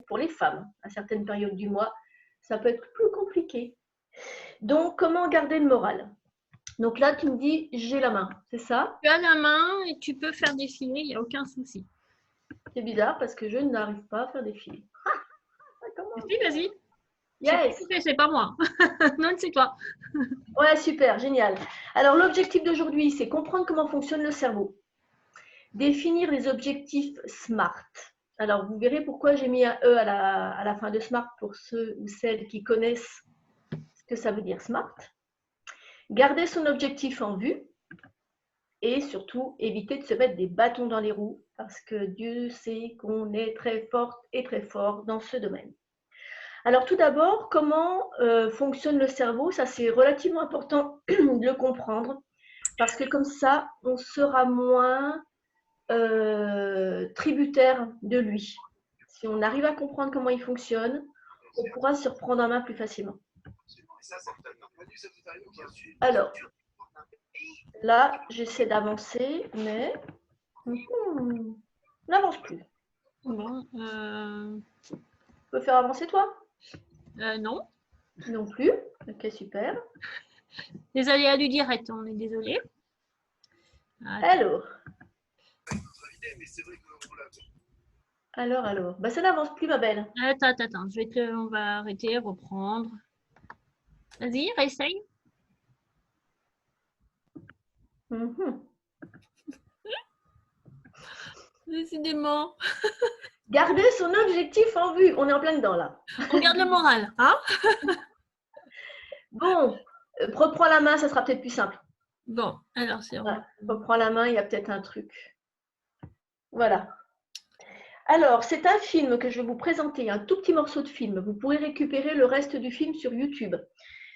pour les femmes. À certaines périodes du mois, ça peut être plus compliqué. Donc, comment garder le moral? Donc là, tu me dis, j'ai la main, c'est ça? Tu as la main et tu peux faire défiler, il n'y a aucun souci. C'est bizarre parce que je n'arrive pas à faire défiler. Si, vas-y. Yes. C'est pas moi. Non, c'est toi. Ouais, super, génial. Alors, l'objectif d'aujourd'hui, c'est comprendre comment fonctionne le cerveau. Définir les objectifs SMART. Alors, vous verrez pourquoi j'ai mis un E à la fin de SMART pour ceux ou celles qui connaissent ce que ça veut dire SMART. Garder son objectif en vue et surtout éviter de se mettre des bâtons dans les roues parce que Dieu sait qu'on est très forte et très fort dans ce domaine. Alors tout d'abord, comment fonctionne le cerveau? Ça, c'est relativement important de le comprendre parce que comme ça, on sera moins tributaire de lui. Si on arrive à comprendre comment il fonctionne, on pourra se reprendre en main plus facilement. Alors, là, j'essaie d'avancer, mais n'avance plus. Bon, Tu peux faire avancer toi? non. Non plus. Ok, super. Les aléas du direct, on est désolé. Alors. Bah, ça n'avance plus, ma belle. Attends. On va arrêter, reprendre. Vas-y, réessaye. Décidément. Garder son objectif en vue. On est en plein dedans, là. On garde le moral, hein? Bon, reprends la main, ça sera peut-être plus simple. Bon, alors c'est voilà. Reprends la main, il y a peut-être un truc. Voilà. Alors, c'est un film que je vais vous présenter, un tout petit morceau de film. Vous pourrez récupérer le reste du film sur YouTube.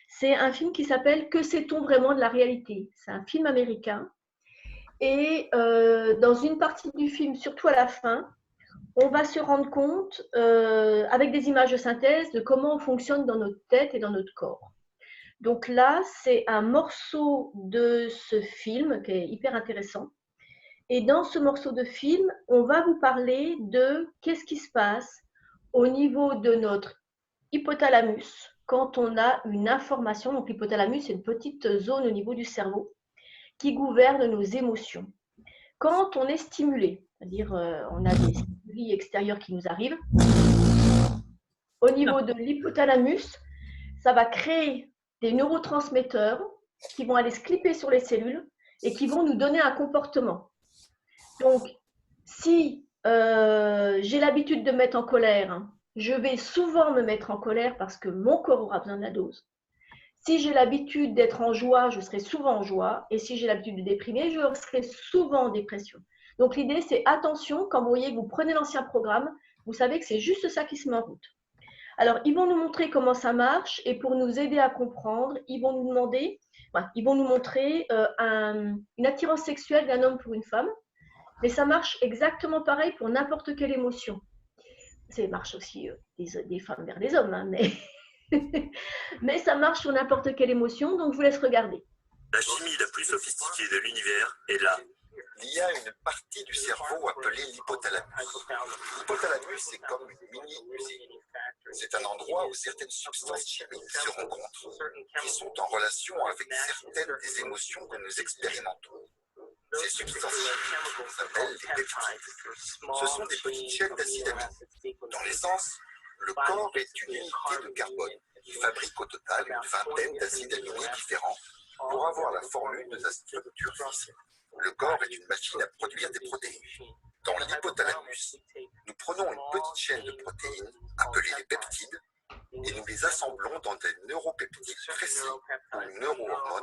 C'est un film qui s'appelle « Que sait-on vraiment de la réalité ?» C'est un film américain. Et dans une partie du film, surtout à la fin, on va se rendre compte, avec des images de synthèse, de comment on fonctionne dans notre tête et dans notre corps. Donc là, c'est un morceau de ce film qui est hyper intéressant. Et dans ce morceau de film, on va vous parler de qu'est-ce qui se passe au niveau de notre hypothalamus quand on a une information. Donc l'hypothalamus, c'est une petite zone au niveau du cerveau qui gouverne nos émotions. Quand on est stimulé, c'est-à-dire on a des stimuli extérieurs qui nous arrivent, au niveau de l'hypothalamus, ça va créer des neurotransmetteurs qui vont aller se clipper sur les cellules et qui vont nous donner un comportement. Donc, si j'ai l'habitude de me mettre en colère, je vais souvent me mettre en colère parce que mon corps aura besoin de la dose. Si j'ai l'habitude d'être en joie, je serai souvent en joie. Et si j'ai l'habitude de déprimer, je serai souvent en dépression. Donc, l'idée, c'est attention, quand vous voyez que vous prenez l'ancien programme, vous savez que c'est juste ça qui se met en route. Alors, ils vont nous montrer comment ça marche et pour nous aider à comprendre, ils vont nous demander, ils vont nous montrer une attirance sexuelle d'un homme pour une femme, mais ça marche exactement pareil pour n'importe quelle émotion. Ça marche aussi des femmes vers des hommes, hein, mais ça marche sur n'importe quelle émotion, donc je vous laisse regarder. La chimie la plus sophistiquée de l'univers est là. Il y a une partie du cerveau appelée l'hypothalamus. L'hypothalamus est comme une mini-usine. C'est un endroit où certaines substances chimiques se rencontrent, qui sont en relation avec certaines des émotions que nous expérimentons. Ces substances chimiques s'appellent les peptides. Ce sont des petites chaînes d'acide aminé. Dans l'essence, le corps est une unité de carbone qui fabrique au total une vingtaine d'acides aminés différents pour avoir la formule de sa structure physique. Le corps est une machine à produire des protéines. Dans l'hypothalamus, nous prenons une petite chaîne de protéines, appelées les peptides, et nous les assemblons dans des neuropeptides précis, ou neurohormones,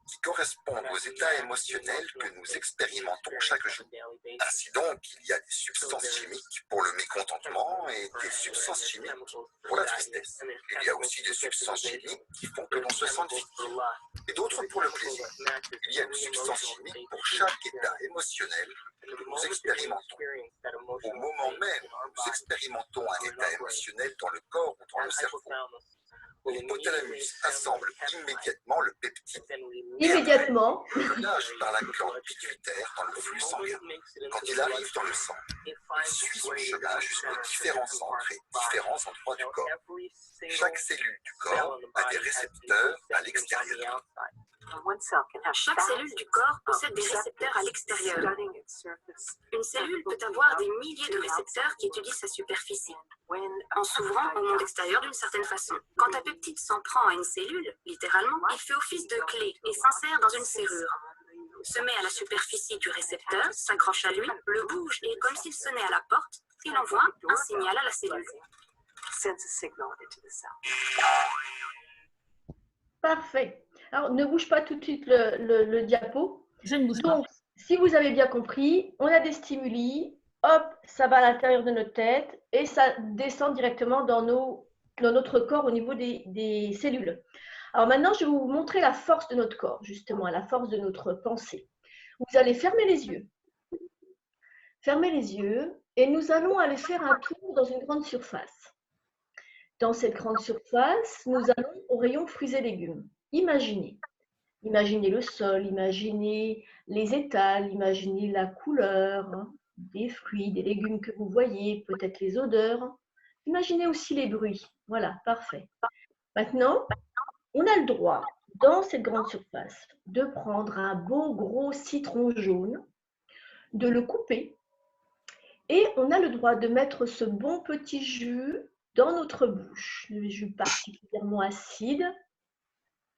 qui correspondent aux états émotionnels que nous expérimentons chaque jour. Ainsi donc, il y a des substances chimiques pour le mécontentement et des substances chimiques pour la tristesse. Il y a aussi des substances chimiques qui font que l'on se sente victime, et d'autres pour le plaisir. Il y a une substance chimique pour chaque état émotionnel que nous expérimentons. Au moment même où nous expérimentons un état émotionnel dans le corps ou dans le cerveau, L'hypothalamus assemble immédiatement le peptide. Immédiatement. Il nage par la glande pituitaire dans le flux sanguin. Quand il arrive dans le sang, il suit son chemin jusqu'aux différents centres et différents endroits du corps. Chaque cellule du corps a des récepteurs à l'extérieur. Chaque cellule du corps possède des récepteurs à l'extérieur. Une cellule peut avoir des milliers de récepteurs qui étudient sa superficie, en s'ouvrant au monde extérieur d'une certaine façon. Quand un peptide s'en prend à une cellule, littéralement, il fait office de clé et s'insère dans une serrure. Se met à la superficie du récepteur, s'accroche à lui, le bouge et, comme s'il sonnait à la porte, il envoie un signal à la cellule. Parfait. Alors, ne bouge pas tout de suite le diapo. Je ne bouge pas. Donc, si vous avez bien compris, on a des stimuli, hop, ça va à l'intérieur de notre tête et ça descend directement dans notre corps au niveau des cellules. Alors maintenant, je vais vous montrer la force de notre corps, justement, la force de notre pensée. Vous allez fermer les yeux. Fermez les yeux et nous allons aller faire un tour dans une grande surface. Dans cette grande surface, nous allons au rayon fruits et légumes. Imaginez. Imaginez le sol, imaginez les étals, imaginez la couleur des fruits, des légumes que vous voyez, peut-être les odeurs. Imaginez aussi les bruits. Voilà, parfait. Maintenant, on a le droit, dans cette grande surface, de prendre un beau gros citron jaune, de le couper, et on a le droit de mettre ce bon petit jus dans notre bouche, le jus particulièrement acide.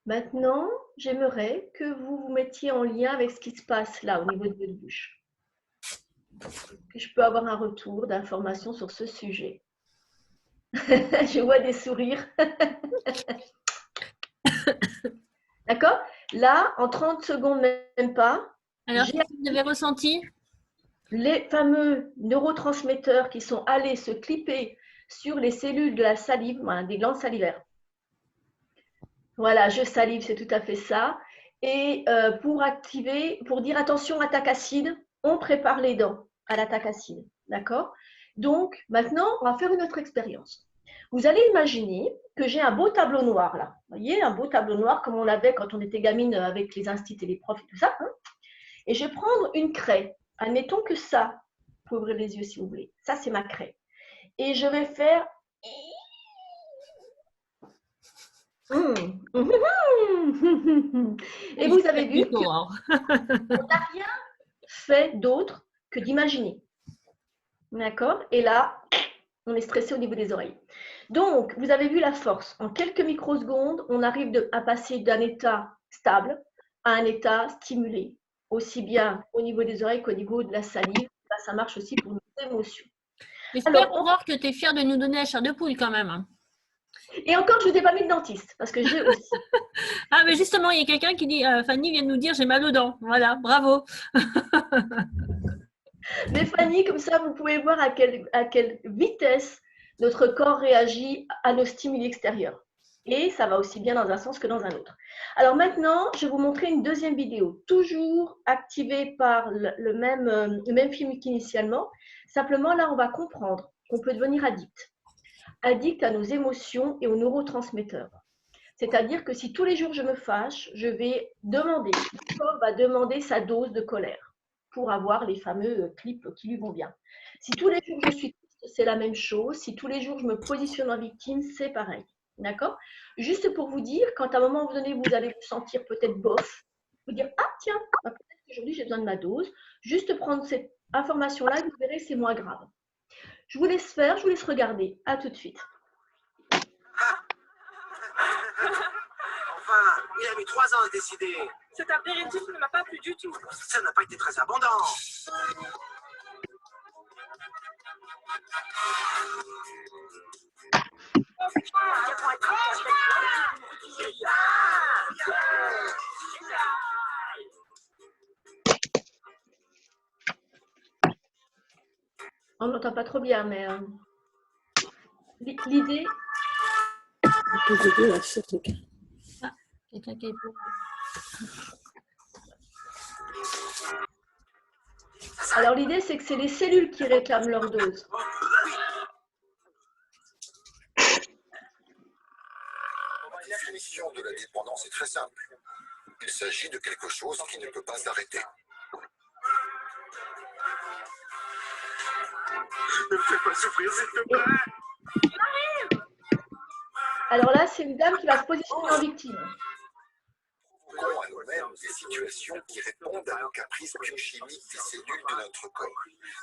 Maintenant, j'aimerais que vous vous mettiez en lien avec ce qui se passe là, au niveau de votre bouche. Que je peux avoir un retour d'informations sur ce sujet. Je vois des sourires. D'accord? Là, en 30 secondes, même pas, Alors, qu'est-ce que vous avez ressenti? les fameux neurotransmetteurs qui sont allés se clipper sur les cellules de la salive, voilà, des glandes salivaires. Voilà, je salive, c'est tout à fait ça. Et pour dire attention, attaque acide, on prépare les dents à l'attaque acide. D'accord? Donc, maintenant, on va faire une autre expérience. Vous allez imaginer que j'ai un beau tableau noir là. Vous voyez, un beau tableau noir comme on l'avait quand on était gamine avec les instituts et les profs et tout ça. Hein? Et je vais prendre une craie. Admettons que ça, vous pouvez ouvrir les yeux si vous voulez. Ça, c'est ma craie. Et je vais faire... Et vous avez vu qu'on n'a rien fait d'autre que d'imaginer. D'accord? Et là, on est stressé au niveau des oreilles. Donc, vous avez vu la force. En quelques microsecondes, on arrive à passer d'un état stable à un état stimulé, aussi bien au niveau des oreilles qu'au niveau de la salive. Là, ça marche aussi pour nos émotions. J'espère, Aurore, que tu es fière de nous donner la chair de poule quand même. Et encore, je ne vous ai pas mis de dentiste, parce que j'ai aussi. Ah, mais justement, il y a quelqu'un qui dit, Fanny vient de nous dire, j'ai mal aux dents. Voilà, bravo. Mais Fanny, comme ça, vous pouvez voir à quelle vitesse notre corps réagit à nos stimuli extérieurs. Et ça va aussi bien dans un sens que dans un autre. Alors maintenant, je vais vous montrer une deuxième vidéo, toujours activée par le même film qu'initialement. Simplement, là, on va comprendre qu'on peut devenir addict. Addict à nos émotions et aux neurotransmetteurs. C'est-à-dire que si tous les jours je me fâche, je vais demander, le corps va demander sa dose de colère pour avoir les fameux clips qui lui vont bien. Si tous les jours je suis triste, c'est la même chose. Si tous les jours je me positionne en victime, c'est pareil. D'accord? Juste pour vous dire, quand à un moment donné, vous allez vous sentir peut-être bof, vous dire, ah tiens, peut-être qu'aujourd'hui j'ai besoin de ma dose. Juste prendre cette information-là et vous verrez que c'est moins grave. Je vous laisse faire, je vous laisse regarder. À tout de suite. Enfin, il a mis 3 ans à décider. Cet apéritif ne m'a pas plu du tout. Ça n'a pas été très abondant. On n'entend pas trop bien, mais l'idée... Quelqu'un qui est pour. Alors l'idée, c'est que c'est les cellules qui réclament leur dose. définition de la dépendance est très simple. Il s'agit de quelque chose qui ne peut pas s'arrêter. Ne me fais pas souffrir, s'il te plaît. Alors là, c'est une dame qui va se positionner en victime. Provoquons à nous-mêmes des situations qui répondent à nos caprices biochimiques des cellules de notre corps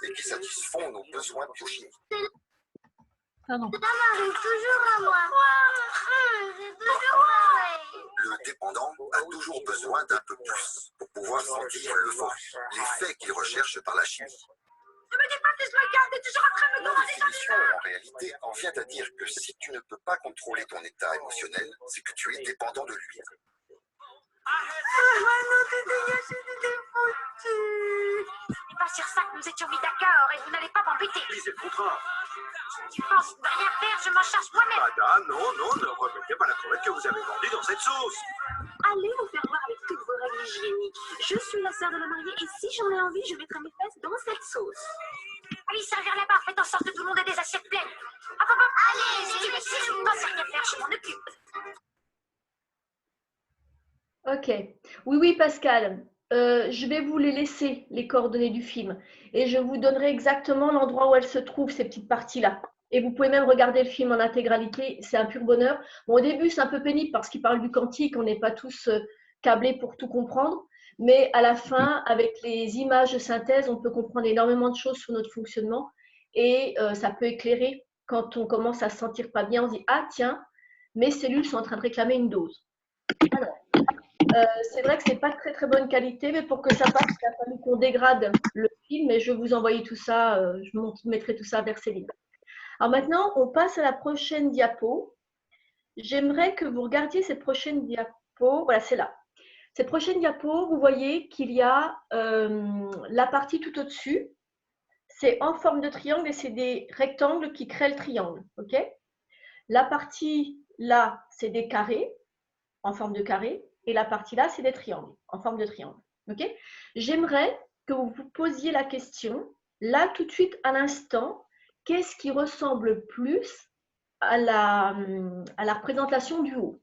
et qui satisfont nos besoins biochimiques. Pardon. Ça m'arrive toujours à moi. C'est toujours pareil. Le dépendant a toujours besoin d'un peu plus pour pouvoir sentir l'euphorie, l'effet qu'il recherche par la chimie. Ne me dis pas que je me garde, t'es toujours en train de me La demander ça. définition, en réalité, en vient à dire que si tu ne peux pas contrôler ton état émotionnel, c'est que tu es dépendant de lui. C'est pas sur ça que nous étions mis d'accord et vous n'allez pas m'embêter. Lisez le contrat. Tu penses ne rien faire, je m'en charge moi-même. Madame, non, ne remettez pas la crevette que vous avez vendue dans cette sauce. Allez vous faire voir avec toutes vos règles hygiéniques. Je suis la sœur de la mariée et si j'en ai envie, je mettrai mes fesses dans cette sauce. Allez servir là-bas, faites en sorte que tout le monde ait des assiettes pleines. Hop, hop, hop. Allez, si tu ne penses rien faire, je m'en occupe. Ok. Oui, Pascal. Je vais vous les laisser, les coordonnées du film. Et je vous donnerai exactement l'endroit où elles se trouvent, ces petites parties-là. Et vous pouvez même regarder le film en intégralité. C'est un pur bonheur. Bon, au début, c'est un peu pénible parce qu'il parle du quantique. On n'est pas tous câblés pour tout comprendre. Mais à la fin, avec les images de synthèse, on peut comprendre énormément de choses sur notre fonctionnement. Et ça peut éclairer quand on commence à se sentir pas bien. On se dit, ah tiens, mes cellules sont en train de réclamer une dose. Alors, c'est vrai que ce n'est pas de très très bonne qualité, mais pour que ça passe, il a fallu qu'on dégrade le film et je vais vous envoyer tout ça, je mettrai tout ça vers Céline. Alors maintenant, on passe à la prochaine diapo. J'aimerais que vous regardiez cette prochaine diapo. Voilà, c'est là. Cette prochaine diapo, vous voyez qu'il y a la partie tout au-dessus. C'est en forme de triangle et c'est des rectangles qui créent le triangle. Ok ? La partie là, c'est des carrés en forme de carré. Et la partie là, c'est des triangles, en forme de triangle. Okay. J'aimerais que vous vous posiez la question, là, tout de suite, à l'instant, qu'est-ce qui ressemble plus à la représentation du haut?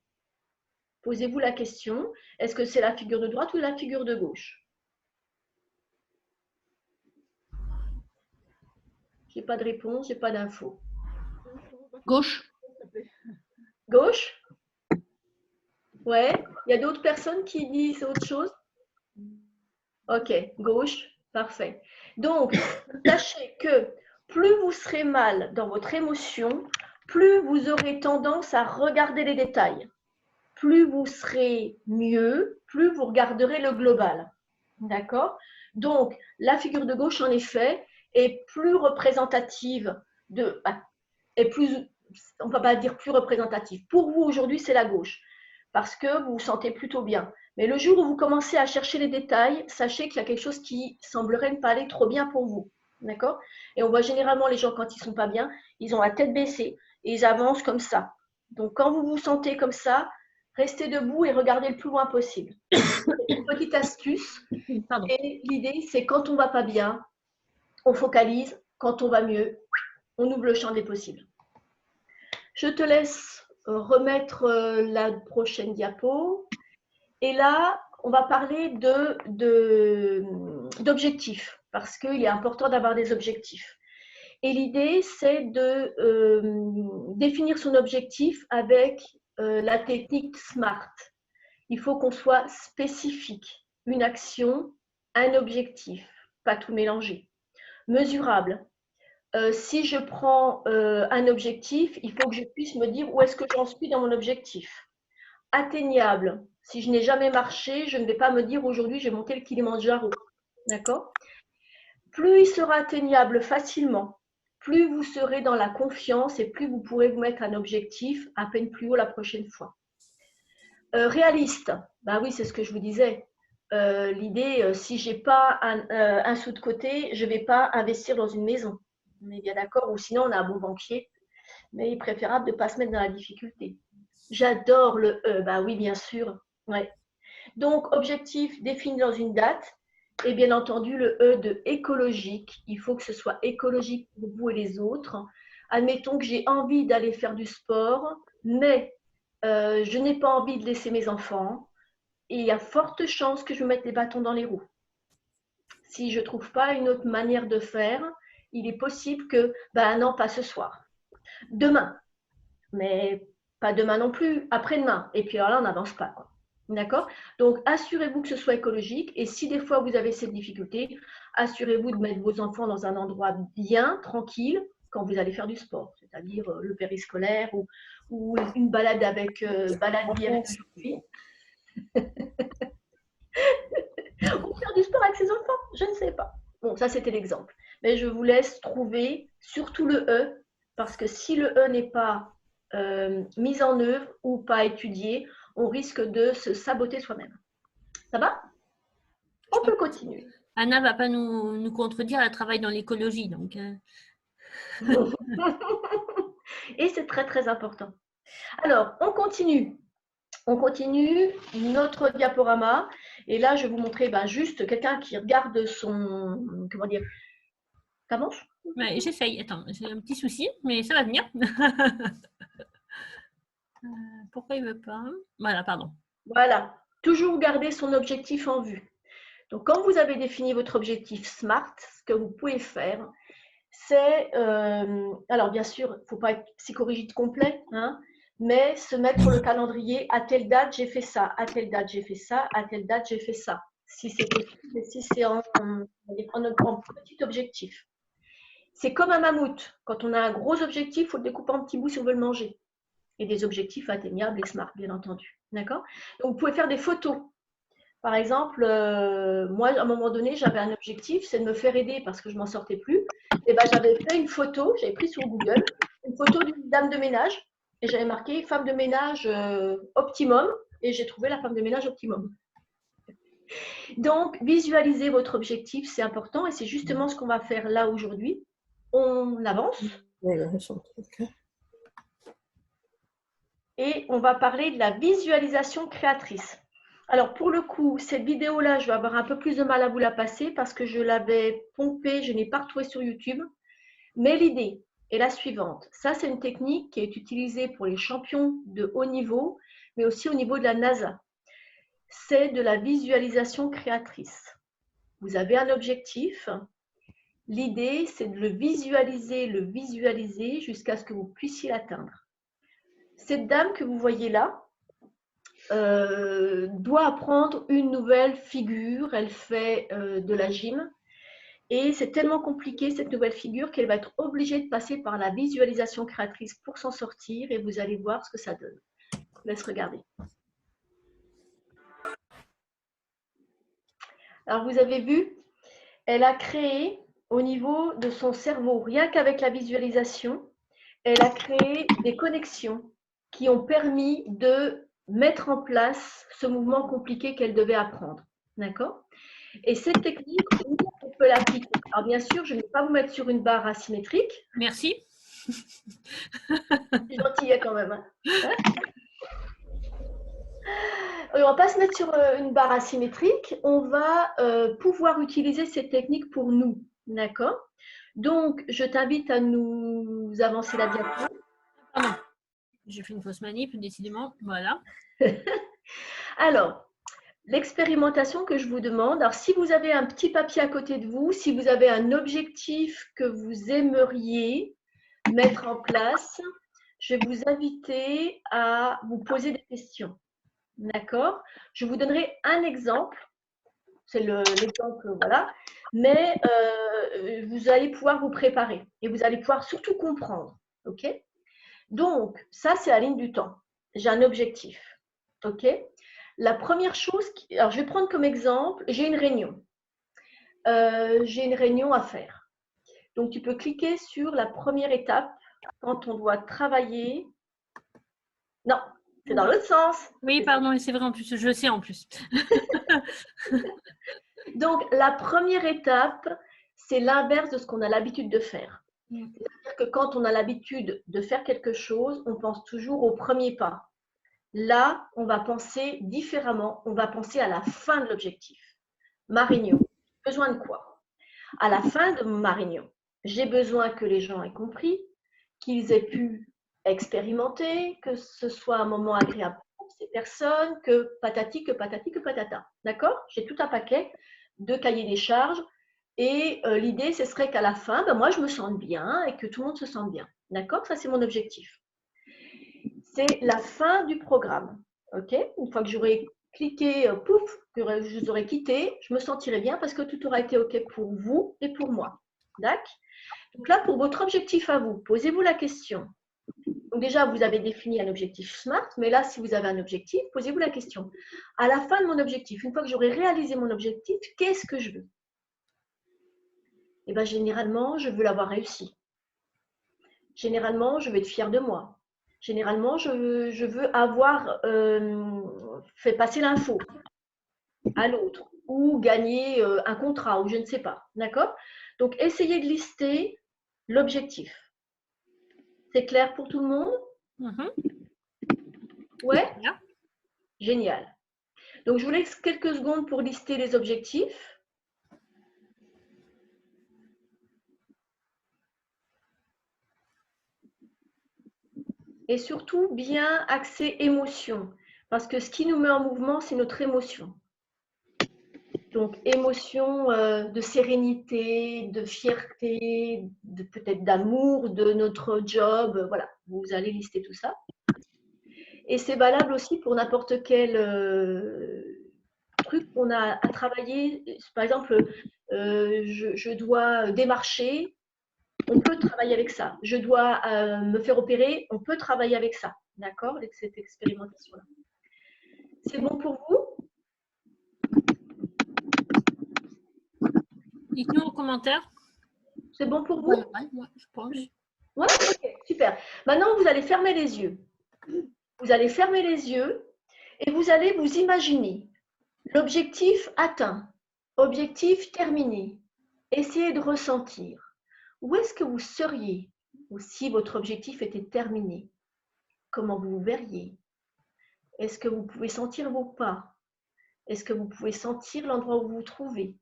Posez-vous la question, est-ce que c'est la figure de droite ou la figure de gauche? Je n'ai pas de réponse, je n'ai pas d'info. Gauche. Gauche? Ouais, il y a d'autres personnes qui disent autre chose? Ok, gauche, parfait. Donc, sachez que plus vous serez mal dans votre émotion, plus vous aurez tendance à regarder les détails. Plus vous serez mieux, plus vous regarderez le global. D'accord? Donc, la figure de gauche, en effet, est plus représentative on ne va pas dire plus représentative. Pour vous, aujourd'hui, c'est la gauche. Parce que vous vous sentez plutôt bien. Mais le jour où vous commencez à chercher les détails, sachez qu'il y a quelque chose qui semblerait ne pas aller trop bien pour vous. D'accord? Et on voit généralement les gens, quand ils ne sont pas bien, ils ont la tête baissée et ils avancent comme ça. Donc, quand vous vous sentez comme ça, restez debout et regardez le plus loin possible. Une petite astuce. Pardon. Et l'idée, c'est quand on ne va pas bien, on focalise. Quand on va mieux, on ouvre le champ des possibles. Je te laisse remettre la prochaine diapo. Et là, on va parler d'objectifs, parce qu'il est important d'avoir des objectifs. Et l'idée, c'est de définir son objectif avec la technique SMART. Il faut qu'on soit spécifique. Une action, un objectif, pas tout mélanger. Mesurable. Si je prends un objectif, il faut que je puisse me dire où est-ce que j'en suis dans mon objectif. Atteignable. Si je n'ai jamais marché, je ne vais pas me dire aujourd'hui j'ai monté le Kilimandjaro. D'accord? Plus il sera atteignable facilement, plus vous serez dans la confiance et plus vous pourrez vous mettre un objectif à peine plus haut la prochaine fois. Réaliste. Ben oui, c'est ce que je vous disais. L'idée, si je n'ai pas un sou de côté, je ne vais pas investir dans une maison. On est bien d'accord, ou sinon on a un bon banquier, mais il est préférable de ne pas se mettre dans la difficulté. J'adore le E, bah oui, bien sûr. Ouais. Donc, objectif défini dans une date, et bien entendu le E de écologique. Il faut que ce soit écologique pour vous et les autres. Admettons que j'ai envie d'aller faire du sport, mais je n'ai pas envie de laisser mes enfants et il y a forte chance que je mette des bâtons dans les roues. Si je ne trouve pas une autre manière de faire, il est possible que, ben non, pas ce soir. Demain, mais pas demain non plus, après-demain. Et puis alors là, on n'avance pas, quoi. D'accord? Donc, assurez-vous que ce soit écologique. Et si des fois vous avez cette difficulté, assurez-vous de mettre vos enfants dans un endroit bien, tranquille, quand vous allez faire du sport, c'est-à-dire le périscolaire ou une balade avec balade vie avec aujourd'hui. Ou faire du sport avec ses enfants, je ne sais pas. Bon, ça c'était l'exemple. Mais je vous laisse trouver surtout le E, parce que si le E n'est pas mis en œuvre ou pas étudié, on risque de se saboter soi-même. Ça va? On peut continuer. Anna ne va pas nous contredire, elle travaille dans l'écologie. Donc, Et c'est très, très important. Alors, on continue. On continue notre diaporama. Et là, je vais vous montrer juste quelqu'un qui regarde son... Comment dire? Comment? Ouais, j'essaye. Attends, j'ai un petit souci, mais ça va venir. Pourquoi il ne veut pas? Voilà, pardon. Voilà. Toujours garder son objectif en vue. Donc, quand vous avez défini votre objectif SMART, ce que vous pouvez faire, c'est... alors, bien sûr, il ne faut pas être psychorigide complet, hein, mais se mettre le calendrier. À telle date, j'ai fait ça. À telle date, j'ai fait ça. À telle date, j'ai fait ça. Si c'est possible, et si c'est en petit objectif. C'est comme un mammouth. Quand on a un gros objectif, il faut le découper en petits bouts si on veut le manger. Et des objectifs atteignables et SMART, bien entendu. D'accord? Donc, vous pouvez faire des photos. Par exemple, moi, à un moment donné, j'avais un objectif, c'est de me faire aider parce que je ne m'en sortais plus. Et ben, j'avais fait une photo, j'avais pris sur Google, une photo d'une dame de ménage. Et j'avais marqué femme de ménage optimum. Et j'ai trouvé la femme de ménage optimum. Donc, visualisez votre objectif, c'est important. Et c'est justement ce qu'on va faire là aujourd'hui. On avance. Et on va parler de la visualisation créatrice. Alors, pour le coup, cette vidéo-là, je vais avoir un peu plus de mal à vous la passer parce que je l'avais pompée, je n'ai pas retrouvé sur YouTube. Mais l'idée est la suivante. Ça, c'est une technique qui est utilisée pour les champions de haut niveau, mais aussi au niveau de la NASA. C'est de la visualisation créatrice. Vous avez un objectif. L'idée, c'est de le visualiser jusqu'à ce que vous puissiez l'atteindre. Cette dame que vous voyez là doit apprendre une nouvelle figure. Elle fait de la gym. Et c'est tellement compliqué, cette nouvelle figure, qu'elle va être obligée de passer par la visualisation créatrice pour s'en sortir. Et vous allez voir ce que ça donne. Je vous laisse regarder. Alors, vous avez vu, elle a créé au niveau de son cerveau, rien qu'avec la visualisation, elle a créé des connexions qui ont permis de mettre en place ce mouvement compliqué qu'elle devait apprendre. D'accord? Et cette technique, on peut l'appliquer. Alors, bien sûr, je ne vais pas vous mettre sur une barre asymétrique. Merci. C'est gentil quand même. Hein? On ne va pas se mettre sur une barre asymétrique. On va pouvoir utiliser cette technique pour nous. D'accord? Donc, je t'invite à nous avancer la diapo. Pardon. J'ai fait une fausse manip, décidément. Voilà. Alors, l'expérimentation que je vous demande, alors si vous avez un petit papier à côté de vous, si vous avez un objectif que vous aimeriez mettre en place, je vais vous inviter à vous poser des questions. D'accord? Je vous donnerai un exemple. C'est l'exemple, voilà. Mais vous allez pouvoir vous préparer et vous allez pouvoir surtout comprendre. OK? Donc, ça, c'est la ligne du temps. J'ai un objectif. OK? La première chose, alors je vais prendre comme exemple, j'ai une réunion. J'ai une réunion à faire. Donc, tu peux cliquer sur la première étape quand on doit travailler. Non, c'est dans l'autre sens. Oui, pardon, c'est vrai en plus, je le sais en plus. Donc, la première étape, c'est l'inverse de ce qu'on a l'habitude de faire. C'est-à-dire que quand on a l'habitude de faire quelque chose, on pense toujours au premier pas. Là, on va penser différemment. On va penser à la fin de l'objectif. Ma réunion, j'ai besoin de quoi? À la fin de ma réunion, j'ai besoin que les gens aient compris, qu'ils aient pu expérimenter, que ce soit un moment agréable pour ces personnes, que patati, que patati, que patata. D'accord? J'ai tout un paquet de cahiers des charges et l'idée, ce serait qu'à la fin, ben, moi, je me sente bien et que tout le monde se sente bien. D'accord? Ça, c'est mon objectif. C'est la fin du programme. OK? Une fois que j'aurai cliqué, pouf, que je vous aurai quitté, je me sentirai bien parce que tout aura été OK pour vous et pour moi. D'accord? Donc là, pour votre objectif à vous, posez-vous la question. Donc déjà, vous avez défini un objectif SMART, mais là, si vous avez un objectif, posez-vous la question. À la fin de mon objectif, une fois que j'aurai réalisé mon objectif, qu'est-ce que je veux? Eh bien, généralement, je veux l'avoir réussi. Généralement, je veux être fière de moi. Généralement, je veux avoir fait passer l'info à l'autre ou gagner un contrat ou je ne sais pas. D'accord? Donc, essayez de lister l'objectif. C'est clair pour tout le monde? Ouais? Génial. Donc, je vous laisse quelques secondes pour lister les objectifs. Et surtout, bien axer émotion. Parce que ce qui nous met en mouvement, c'est notre émotion. Donc, émotion de sérénité, de fierté, peut-être d'amour de notre job. Voilà, vous allez lister tout ça. Et c'est valable aussi pour n'importe quel truc qu'on a à travailler. Par exemple, je dois démarcher, on peut travailler avec ça. Je dois me faire opérer, on peut travailler avec ça. D'accord? Avec cette expérimentation-là. C'est bon pour vous? Dites-nous en commentaire. C'est bon pour vous? Ouais, je pense. Ouais, ok, super. Maintenant, vous allez fermer les yeux. Vous allez fermer les yeux et vous allez vous imaginer l'objectif atteint, objectif terminé. Essayez de ressentir. Où est-ce que vous seriez si votre objectif était terminé? Comment vous vous verriez? Est-ce que vous pouvez sentir vos pas? Est-ce que vous pouvez sentir l'endroit où vous vous trouvez?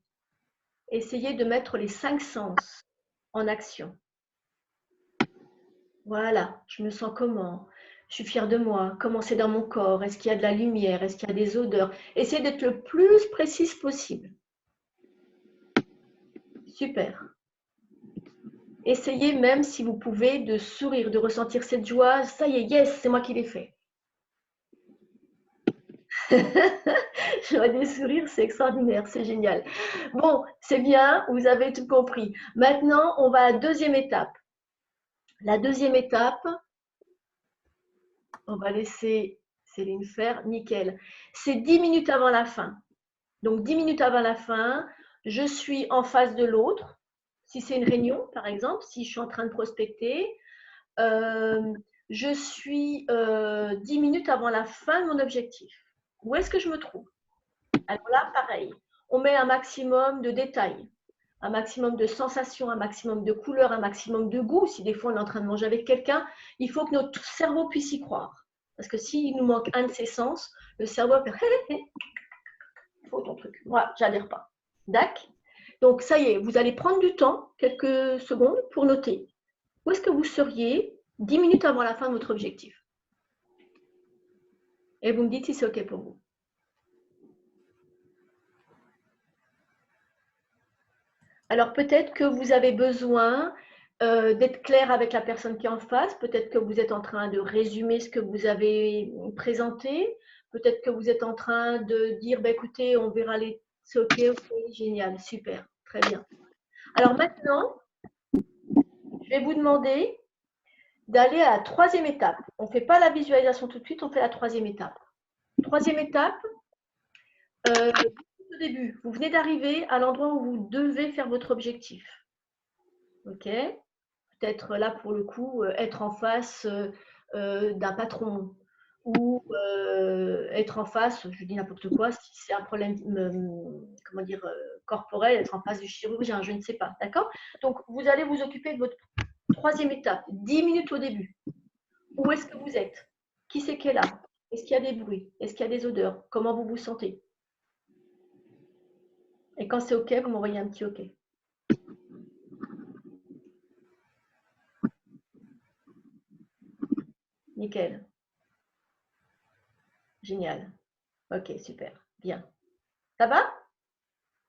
Essayez de mettre les 5 sens en action. Voilà, je me sens comment? Je suis fière de moi. Comment c'est dans mon corps? Est-ce qu'il y a de la lumière? Est-ce qu'il y a des odeurs? Essayez d'être le plus précise possible. Super. Essayez même, si vous pouvez, de sourire, de ressentir cette joie. Ça y est, yes, c'est moi qui l'ai fait. Je vois des sourires, c'est extraordinaire, c'est génial. Bon, c'est bien, vous avez tout compris. Maintenant, on va à la deuxième étape. La deuxième étape, on va laisser Céline faire, nickel. C'est 10 minutes avant la fin. Donc, 10 minutes avant la fin, je suis en face de l'autre. Si c'est une réunion, par exemple, si je suis en train de prospecter, je suis 10 minutes avant la fin de mon objectif. Où est-ce que je me trouve? Alors là, pareil, on met un maximum de détails, un maximum de sensations, un maximum de couleurs, un maximum de goût. Si des fois on est en train de manger avec quelqu'un, il faut que notre cerveau puisse y croire. Parce que s'il nous manque un de ses sens, le cerveau va faire faut ton truc. Moi, j'adhère pas. D'accord? Donc, ça y est, vous allez prendre du temps, quelques secondes, pour noter. Où est-ce que vous seriez 10 minutes avant la fin de votre objectif? Et vous me dites si c'est OK pour vous. Alors, peut-être que vous avez besoin d'être clair avec la personne qui est en face. Peut-être que vous êtes en train de résumer ce que vous avez présenté. Peut-être que vous êtes en train de dire, bah, écoutez, on verra les... C'est OK, génial, super, très bien. Alors maintenant, je vais vous demander d'aller à la troisième étape. On ne fait pas la visualisation tout de suite, on fait la troisième étape. Troisième étape, au début, vous venez d'arriver à l'endroit où vous devez faire votre objectif. OK? Peut-être là, pour le coup, être en face d'un patron ou être en face, je dis n'importe quoi, si c'est un problème, comment dire, corporel, être en face du chirurgien, je ne sais pas. D'accord? Donc, vous allez vous occuper de votre troisième étape, 10 minutes au début. Où est-ce que vous êtes? Qui c'est qui est là? Est-ce qu'il y a des bruits? Est-ce qu'il y a des odeurs? Comment vous vous sentez? Et quand c'est OK, vous m'envoyez un petit OK. Nickel. Génial. Ok, super. Bien. Ça va?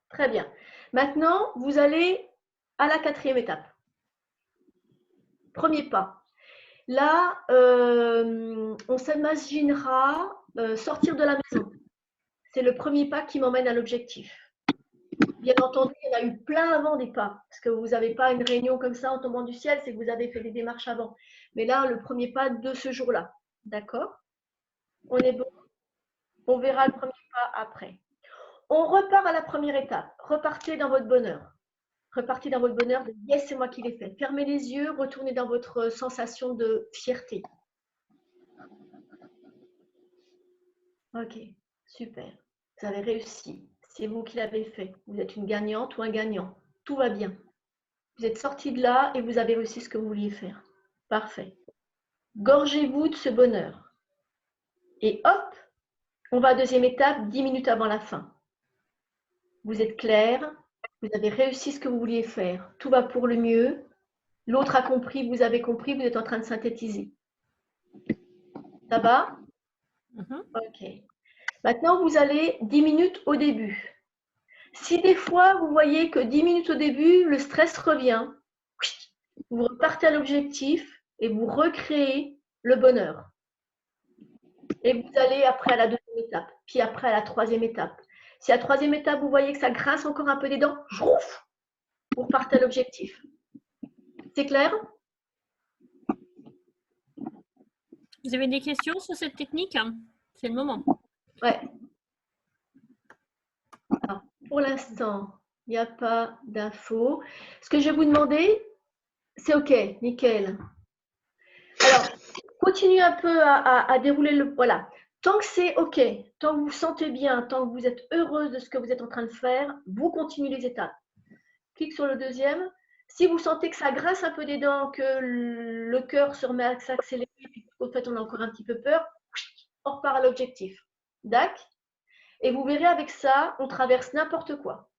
Très bien. Maintenant, vous allez à la 4e étape. Premier pas. Là, on s'imaginera sortir de la maison. C'est le premier pas qui m'emmène à l'objectif. Bien entendu, il y en a eu plein avant des pas, parce que vous n'avez pas une réunion comme ça en tombant du ciel, c'est que vous avez fait des démarches avant. Mais là, le premier pas de ce jour-là. D'accord? On est bon? On verra le premier pas après. On repart à la première étape. Repartez dans votre bonheur. Repartez dans votre bonheur de yes, c'est moi qui l'ai fait. Fermez les yeux, retournez dans votre sensation de fierté. Ok, super. Vous avez réussi. C'est vous qui l'avez fait. Vous êtes une gagnante ou un gagnant. Tout va bien. Vous êtes sorti de là et vous avez réussi ce que vous vouliez faire. Parfait. Gorgez-vous de ce bonheur. Et hop, on va à la 2e étape, 10 minutes avant la fin. Vous êtes clair, vous avez réussi ce que vous vouliez faire. Tout va pour le mieux. L'autre a compris, vous avez compris, vous êtes en train de synthétiser. Ça va? Ok. Maintenant, vous allez 10 minutes au début. Si des fois, vous voyez que 10 minutes au début, le stress revient, vous repartez à l'objectif et vous recréez le bonheur. Et vous allez après à la 2e étape, puis après à la 3e étape. Si à la 3e étape, vous voyez que ça grince encore un peu des dents, jouf, vous repartez à l'objectif. C'est clair? Vous avez des questions sur cette technique? C'est le moment. Ouais. Alors, pour l'instant, il n'y a pas d'infos. Ce que je vais vous demander, c'est OK, nickel. Alors, continuez un peu à dérouler le… Voilà. Tant que c'est OK, tant que vous vous sentez bien, tant que vous êtes heureuse de ce que vous êtes en train de faire, vous continuez les étapes. Clique sur le 2e. Si vous sentez que ça grince un peu des dents, que le cœur se remet à s'accélérer, puis au fait, on a encore un petit peu peur, on repart à l'objectif. D'accord? Et vous verrez avec ça, on traverse n'importe quoi.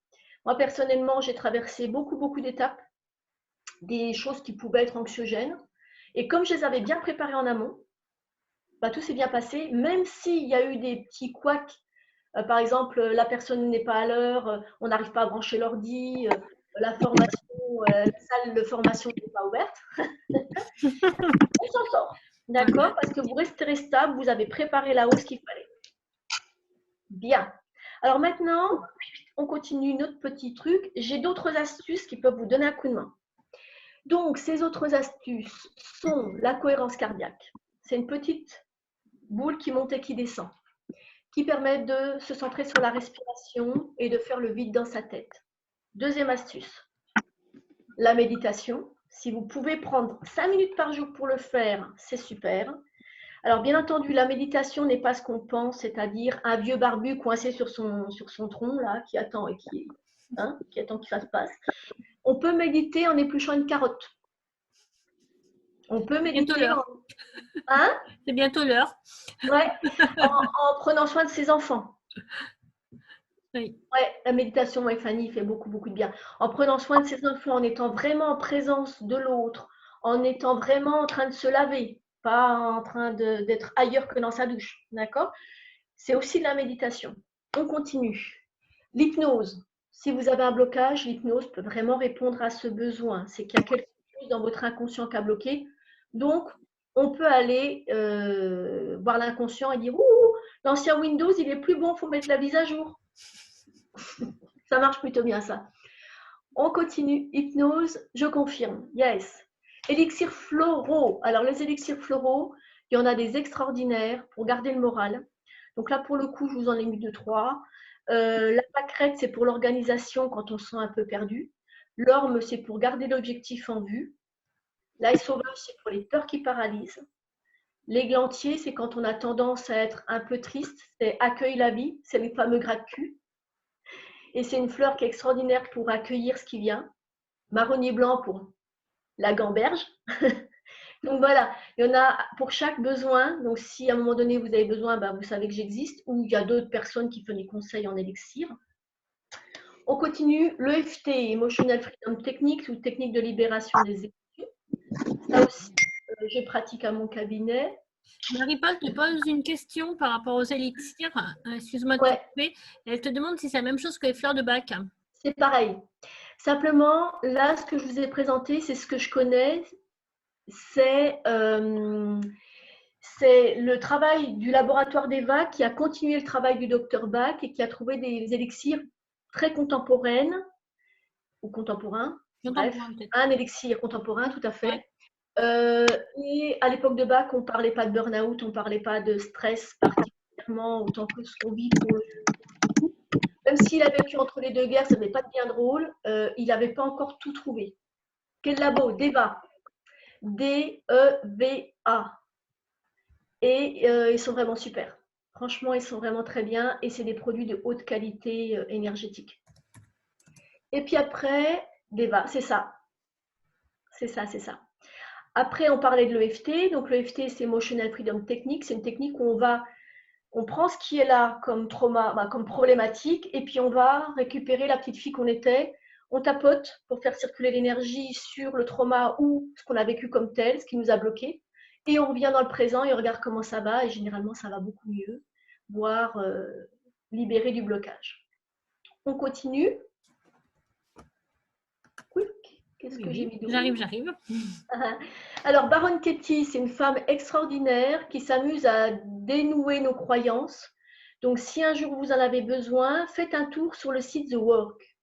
Moi, personnellement, j'ai traversé beaucoup d'étapes, des choses qui pouvaient être anxiogènes. Et comme je les avais bien préparées en amont, bah, tout s'est bien passé, même s'il y a eu des petits couacs. Par exemple, la personne n'est pas à l'heure, on n'arrive pas à brancher l'ordi, la formation, la salle de formation n'est pas ouverte. On s'en sort, d'accord? Parce que vous resterez stable, vous avez préparé là-haut ce qu'il fallait. Bien. Alors maintenant, on continue notre petit truc. J'ai d'autres astuces qui peuvent vous donner un coup de main. Donc, ces autres astuces sont la cohérence cardiaque. C'est une petite boule qui monte et qui descend, qui permet de se centrer sur la respiration et de faire le vide dans sa tête. 2e astuce, la méditation. Si vous pouvez prendre 5 minutes par jour pour le faire, c'est super. Alors, bien entendu, la méditation n'est pas ce qu'on pense, c'est-à-dire un vieux barbu coincé sur son tronc, là, qui attend et qui attend que ça se passe. On peut méditer en épluchant une carotte. On peut méditer C'est bientôt l'heure. Ouais, en prenant soin de ses enfants. Oui. Ouais, la méditation, ouais, Fanny, fait beaucoup de bien. En prenant soin de ses enfants, en étant vraiment en présence de l'autre, en étant vraiment en train de se laver, pas en train d'être ailleurs que dans sa douche. D'accord? C'est aussi de la méditation. On continue. L'hypnose. Si vous avez un blocage, l'hypnose peut vraiment répondre à ce besoin. C'est qu'il y a quelque chose dans votre inconscient qui a bloqué. Donc, on peut aller voir l'inconscient et dire « Ouh, l'ancien Windows, il est plus bon, il faut mettre la mise à jour. » Ça marche plutôt bien, ça. On continue. Hypnose, je confirme. Yes. Élixirs floraux. Alors, les élixirs floraux, il y en a des extraordinaires pour garder le moral. Donc là, pour le coup, je vous en ai mis 2-3. La pâquerette, c'est pour l'organisation quand on se sent un peu perdu. L'orme, c'est pour garder l'objectif en vue. L'ail sauvage, c'est pour les peurs qui paralysent. L'églantier, c'est quand on a tendance à être un peu triste. C'est accueille la vie. C'est les fameux gratte-cul. Et c'est une fleur qui est extraordinaire pour accueillir ce qui vient. Marronnier blanc pour la gamberge. Donc voilà, il y en a pour chaque besoin. Donc si à un moment donné vous avez besoin, ben, vous savez que j'existe. Ou il y a d'autres personnes qui font des conseils en élixir. On continue. L'EFT, Emotional Freedom Technique, ou technique de libération des émotions. Ça aussi, je pratique à mon cabinet. Marie-Paul te pose une question par rapport aux élixirs. Excuse-moi de te Ouais, couper. Elle te demande si c'est la même chose que les fleurs de bac. c'est pareil. Simplement, là, ce que je vous ai présenté, c'est ce que je connais. C'est le travail du laboratoire d'Eva qui a continué le travail du docteur Bach et qui a trouvé des élixirs très contemporains ou contemporains. Bref, Contemporain, peut-être. un élixir contemporain, tout à fait. Ouais. Et à l'époque de Bach, on ne parlait pas de burn-out, on ne parlait pas de stress particulièrement autant que ce qu'on vit pour le. Même s'il a vécu entre les deux guerres, ça n'est pas bien drôle, il n'avait pas encore tout trouvé. Quel labo? Deva. D-E-V-A. Et ils sont vraiment super. Franchement, ils sont vraiment très bien et c'est des produits de haute qualité énergétique. Et puis après, Deva, c'est ça. C'est ça, c'est ça. Après, on parlait de l'EFT. Donc, l'EFT, c'est Emotional Freedom Technique. C'est une technique où on prend ce qui est là comme trauma, comme problématique, et puis on va récupérer la petite fille qu'on était. On tapote pour faire circuler l'énergie sur le trauma ou ce qu'on a vécu comme tel, ce qui nous a bloqué. Et on revient dans le présent et on regarde comment ça va. Et généralement, ça va beaucoup mieux, voire libérer du blocage. On continue. Oui, qu'est-ce que j'ai mis d'autre? J'arrive. Alors, Baron Katie, c'est une femme extraordinaire qui s'amuse à dénouer nos croyances. Donc, si un jour vous en avez besoin, faites un tour sur le site The Work,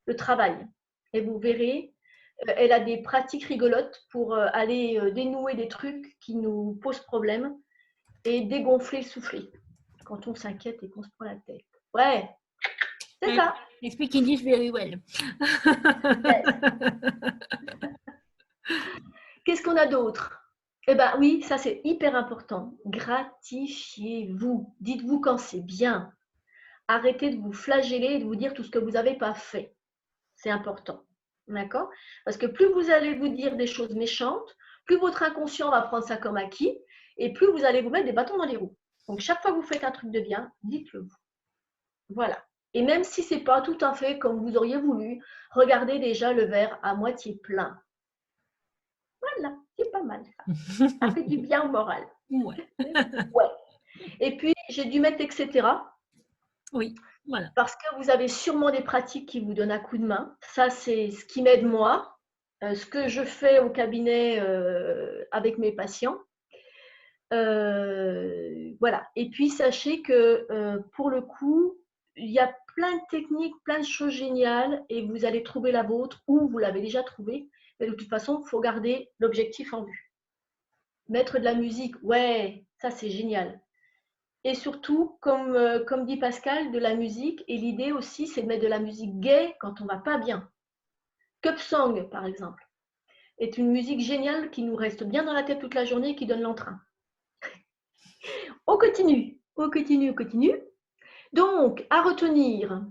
le travail. Et vous verrez, elle a des pratiques rigolotes pour aller dénouer des trucs qui nous posent problème et dégonfler le soufflet quand on s'inquiète et qu'on se prend la tête. Ouais, c'est ça. Explique English very well. Qu'est-ce qu'on a d'autre? Eh bien oui, ça c'est hyper important. Gratifiez-vous. Dites-vous quand c'est bien. Arrêtez de vous flageller et de vous dire tout ce que vous n'avez pas fait. C'est important. D'accord? Parce que plus vous allez vous dire des choses méchantes, plus votre inconscient va prendre ça comme acquis et plus vous allez vous mettre des bâtons dans les roues. Donc chaque fois que vous faites un truc de bien, dites-le vous. Voilà. Et même si ce n'est pas tout à fait comme vous auriez voulu, regardez déjà le verre à moitié plein. Voilà, c'est pas mal ça. Ça fait du bien au moral. Ouais. Ouais. Et puis, j'ai dû mettre etc. Oui, voilà. Parce que vous avez sûrement des pratiques qui vous donnent un coup de main. Ça, c'est ce qui m'aide moi. Ce que je fais au cabinet avec mes patients. Voilà. Et puis, sachez que pour le coup, il y a plein de techniques, plein de choses géniales et vous allez trouver la vôtre ou vous l'avez déjà trouvée. Mais de toute façon, il faut garder l'objectif en vue. Mettre de la musique, ouais, ça c'est génial. Et surtout, comme dit Pascal, de la musique. Et l'idée aussi, c'est de mettre de la musique gaie quand on ne va pas bien. Cup Song, par exemple, est une musique géniale qui nous reste bien dans la tête toute la journée et qui donne l'entrain. On continue, on continue, on continue. Donc, à retenir,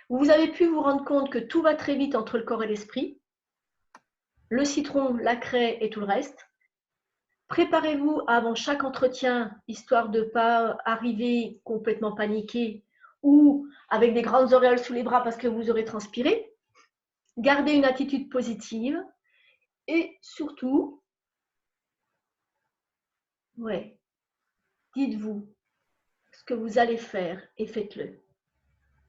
vous avez pu vous rendre compte que tout va très vite entre le corps et l'esprit. Le citron, la craie et tout le reste. Préparez-vous avant chaque entretien, histoire de ne pas arriver complètement paniqué ou avec des grandes auréoles sous les bras parce que vous aurez transpiré. Gardez une attitude positive et surtout, dites-vous ce que vous allez faire et faites-le.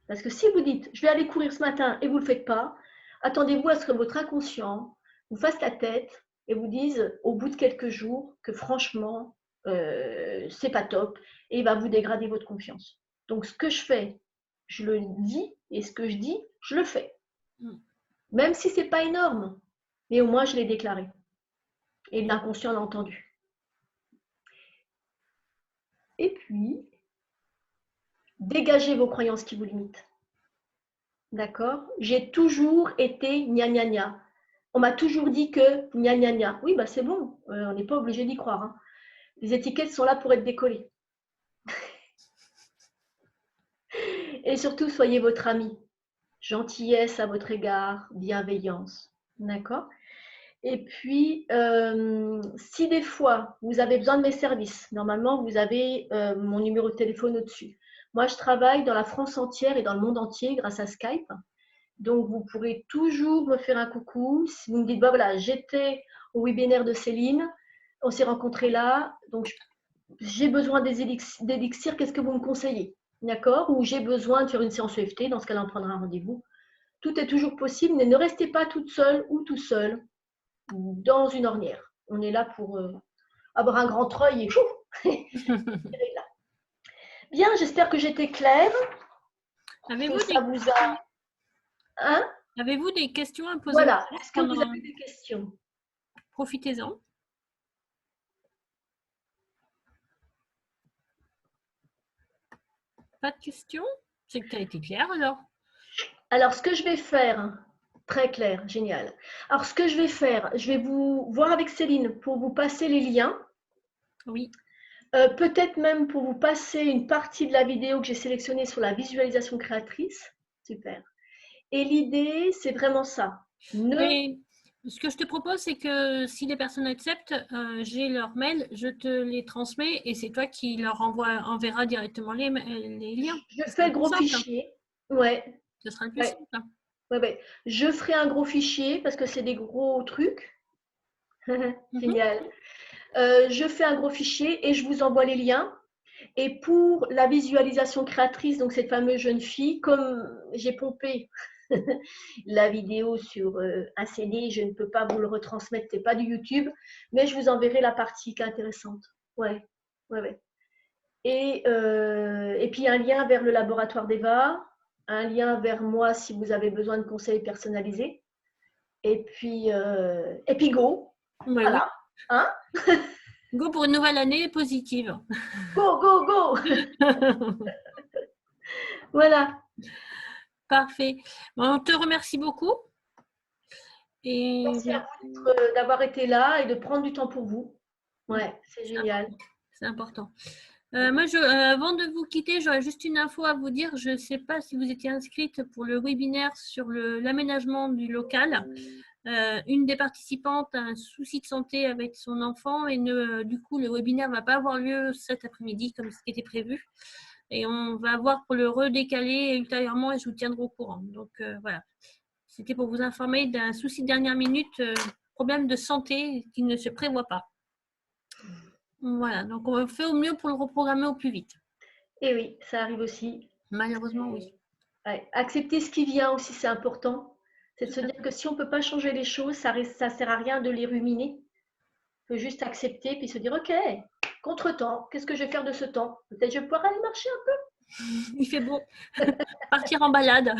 Parce que si vous dites, je vais aller courir ce matin et vous ne le faites pas, attendez-vous à ce que votre inconscient vous fasse la tête et vous dise au bout de quelques jours que franchement, c'est pas top et il va vous dégrader votre confiance. Donc, ce que je fais, je le dis et ce que je dis, je le fais. Même si ce n'est pas énorme, mais au moins je l'ai déclaré et l'inconscient l'a entendu. Et puis, dégagez vos croyances qui vous limitent. D'accord? J'ai toujours été gna gna gna. On m'a toujours dit que gna gna gna. Oui, bah c'est bon, on n'est pas obligé d'y croire. Hein. Les étiquettes sont là pour être décollées. Et surtout, soyez votre ami. Gentillesse à votre égard, bienveillance. D'accord? Et puis, si des fois, vous avez besoin de mes services, normalement, vous avez mon numéro de téléphone au-dessus. Moi, je travaille dans la France entière et dans le monde entier grâce à Skype. Donc, vous pourrez toujours me faire un coucou. Si vous me dites, bah voilà, j'étais au webinaire de Céline, On s'est rencontrés là, donc j'ai besoin d'élixirs, qu'est-ce que vous me conseillez? D'accord? Ou j'ai besoin de faire une séance EFT, dans ce cas-là, on prendra un rendez-vous. Tout est toujours possible, mais ne restez pas toute seule ou tout seul dans une ornière. On est là pour avoir un grand œil et Bien, j'espère que j'étais claire. Avez-vous des questions à poser? Voilà, est-ce que vous avez des questions? Profitez-en. Pas de questions? C'est que tu as été claire alors. Alors, ce que je vais faire, très clair, génial. Alors, ce que je vais faire, je vais vous voir avec Céline pour vous passer les liens. Oui. Peut-être même pour vous passer une partie de la vidéo que j'ai sélectionnée sur la visualisation créatrice. Super. Et l'idée, c'est vraiment ça. Et ce que je te propose, c'est que si les personnes acceptent, j'ai leur mail, je te les transmets et c'est toi qui leur enverra directement les liens. Je fais le gros fichier. Ouais. Ce sera le plus simple. Ouais. Je ferai un gros fichier parce que c'est des gros trucs. Génial. Je fais un gros fichier et je vous envoie les liens. Et pour la visualisation créatrice, donc cette fameuse jeune fille, comme j'ai pompé la vidéo sur un CD, je ne peux pas vous le retransmettre, ce n'est pas du YouTube, mais je vous enverrai la partie qui est intéressante. Ouais. Et puis un lien vers le laboratoire d'Eva, un lien vers moi si vous avez besoin de conseils personnalisés. Et puis go. Ouais, voilà. Oui. Hein? Go pour une nouvelle année positive. Go. Voilà. Parfait. On te remercie beaucoup. Et merci à vous d'avoir été là et de prendre du temps pour vous. Ouais, c'est génial. C'est important. Moi, avant de vous quitter, j'aurais juste une info à vous dire. Je ne sais pas si vous étiez inscrite pour le webinaire sur l'aménagement du local. Une des participantes a un souci de santé avec son enfant et du coup, le webinaire ne va pas avoir lieu cet après-midi comme ce qui était prévu. Et on va voir pour le redécaler ultérieurement et je vous tiendrai au courant. Donc, voilà. C'était pour vous informer d'un souci de dernière minute, problème de santé qui ne se prévoit pas. Voilà, donc on fait au mieux pour le reprogrammer au plus vite. Et oui, ça arrive aussi. Malheureusement, oui. Ouais. Accepter ce qui vient aussi, c'est important. C'est de se dire que si on ne peut pas changer les choses, ça ne sert à rien de les ruminer. Il faut juste accepter puis se dire, ok, contre-temps, qu'est-ce que je vais faire de ce temps? Peut-être je vais pouvoir aller marcher un peu. Il fait beau. Partir en balade.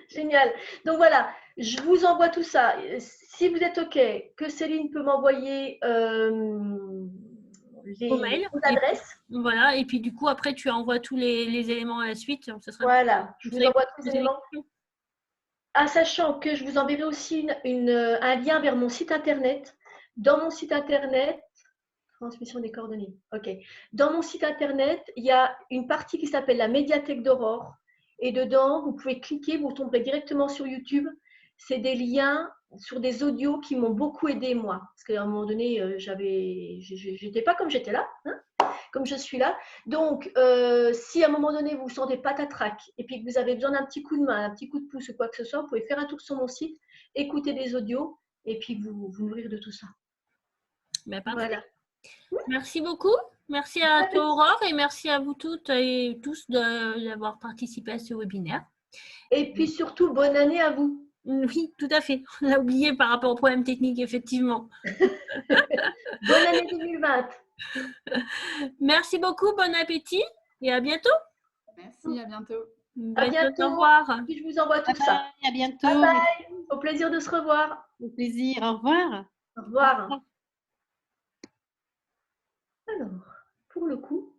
Génial. Donc voilà, je vous envoie tout ça. Si vous êtes OK, que Céline peut m'envoyer les adresses. Voilà, et puis du coup, après, tu envoies tous les éléments à la suite. Ce sera voilà, je vous envoie tous les éléments. En sachant que je vous enverrai aussi un lien vers mon site internet. Dans mon site internet, transmission des coordonnées. OK. Dans mon site internet, il y a une partie qui s'appelle la médiathèque d'Aurore. Et dedans, vous pouvez cliquer, vous tomberez directement sur YouTube. C'est des liens sur des audios qui m'ont beaucoup aidé, moi. Parce qu'à un moment donné, j'étais pas comme j'étais là, hein, comme je suis là. Donc, si à un moment donné, vous vous sentez patatrac et puis que vous avez besoin d'un petit coup de main, un petit coup de pouce ou quoi que ce soit, vous pouvez faire un tour sur mon site, écouter des audios et puis vous nourrir de tout ça. Ben, voilà. Merci beaucoup. Merci à toi, Aurore, et merci à vous toutes et tous d'avoir participé à ce webinaire. Et puis surtout, bonne année à vous. Oui, tout à fait. On l'a oublié par rapport aux problèmes techniques, effectivement. Bonne année 2020. Merci beaucoup, bon appétit et à bientôt. Merci, à bientôt. À bientôt. Au revoir. Et puis je vous envoie tout ça. À bientôt. Bye bye. Au plaisir de se revoir. Au plaisir. Au revoir. Au revoir. Alors, pour le coup,